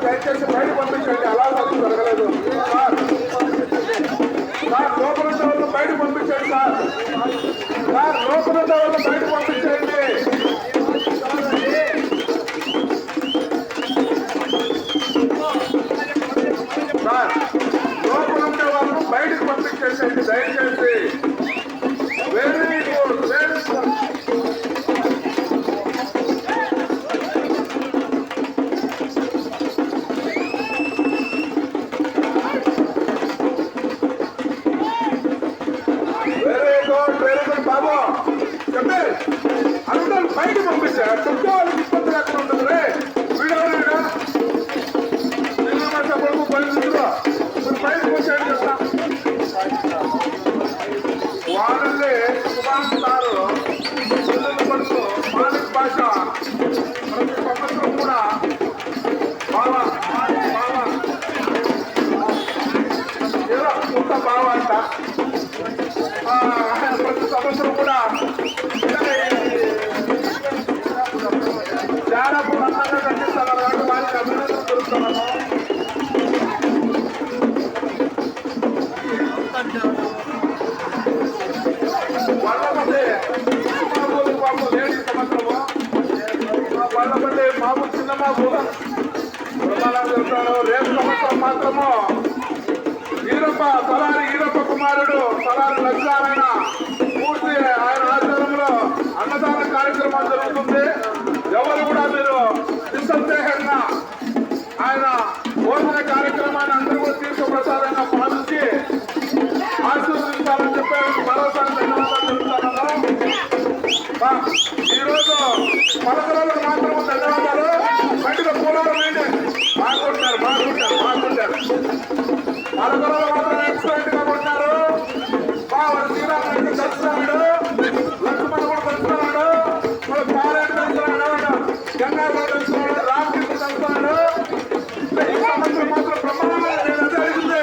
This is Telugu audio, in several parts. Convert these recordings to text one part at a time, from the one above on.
దయచేసి బయట పంపించండి. అలా చదువు జరగలేదు సార్. లోపల వాళ్ళు బయట పంపించండి సార్. లోపల వాళ్ళు బయట పంపించండి. సార్ లోపల ఉండే వాళ్ళు బయటకు పంపించేసేయండి దయచేసి. Very good, very good. బాబు చెప్పే అందరూ బయట పంపించారు. చుట్టూ వాళ్ళకి ఇబ్బంది లేకుండా ఉంటుంది. రే వీడెవరైనా కొడుకు పరిస్థితుల్లో మీరు బయటకు వచ్చాడు చెప్తా. వాళ్ళే సుభాష్ సారు పడుతూ మాలిక్ భాష ప్రతి సంవత్సరం కూడా బావా ఏదో కొత్త బావ అంట. ప్రతి సంవత్సరం కూడా చాలా అందంగా కనిపిస్తున్నారు కాబట్టి వారికి అభినందనలు తెలుస్తున్నాను. వాళ్ళమంటే బాబు లేడీ సంవత్సరము వాళ్ళమంటే మామూలు చిన్న బాబు ప్రమాణాలు చెప్తారు. రేపు సంవత్సరం మాత్రము ఈరప్ప తలారి ఈరప్ప కుమారుడు తలారి లక్ష్యారాయణ పూర్తి ఆయన ఆధ్వర్యంలో అన్నదాన కార్యక్రమం జరుగుతుంది. ఎవరు కూడా మీరు నిస్సందేహంగా ఆయన భోజన కార్యక్రమాన్ని అందరూ కూడా తీర్థప్రసాదంగా పాలించి ఆశీర్వదించాలని చెప్పి మరోసారి ధన్యవాదాలు తెలుపుతున్నాను. ఈరోజు పలకలకు మాత్రమే ధన్యవాదాలు. బయటకు పోలవరం ఏంటి బాగుంటారు పలకలలో మాత్రం ఎక్సలెంట్ గా కొట్టారు. వాడు శ్రీరాముడు కలుస్తున్నాడు, లక్ష్మణ కూడా కలుస్తున్నాడు, పారెడ్డి కలుస్తున్నాడు, గంగారావు కలుస్తున్నాడు, రామకృష్ణ కలుస్తున్నాడు. ఈ సంవత్సరం మాత్రం బ్రహ్మాండంగా నేను అదే అడిగింది.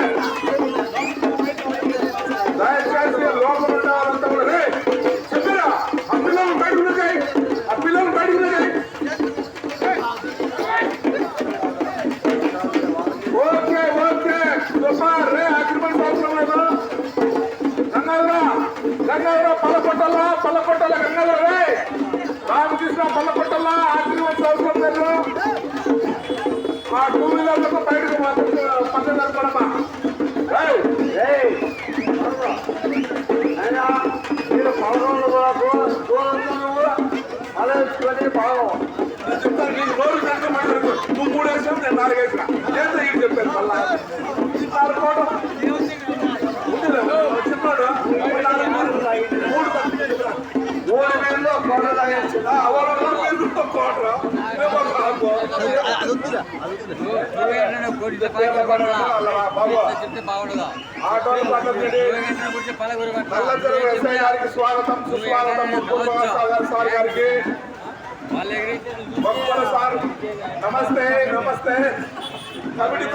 దయచేసి లోపల ఉండేవారంతా కూడా రే చెప్పారా ఆ పిల్లలు బయటకు వచ్చాయి, ఆ పిల్లలు బయటకు వచ్చాయి. ఓకే ఓకే సూపర్ రే అగ్రిమెంట్ అవసరం లేదు. గంగాధర పల్లపట్టల గంగాధర రే రామకృష్ణ పల్లపట్టల అగ్రిమెంట్ అవసరం లేదు. ఆ టూ వీలర్లకు బయటకు పక్కన జరపడమా. మీరు పౌరంలో కూడా ఆలోచించుకొని భావం చెప్తాను. నీకు రోజు కష్టపడ్డారు. నువ్వు 3 వేసావు, నేను 4 వేసిన. ఏంటో ఏం చెప్పాను మళ్ళా అనుకోవడం చిన్నాడు 3 స్వాగతం సుస్వాగతం. సార్ గారికి నమస్తే. కమిటీ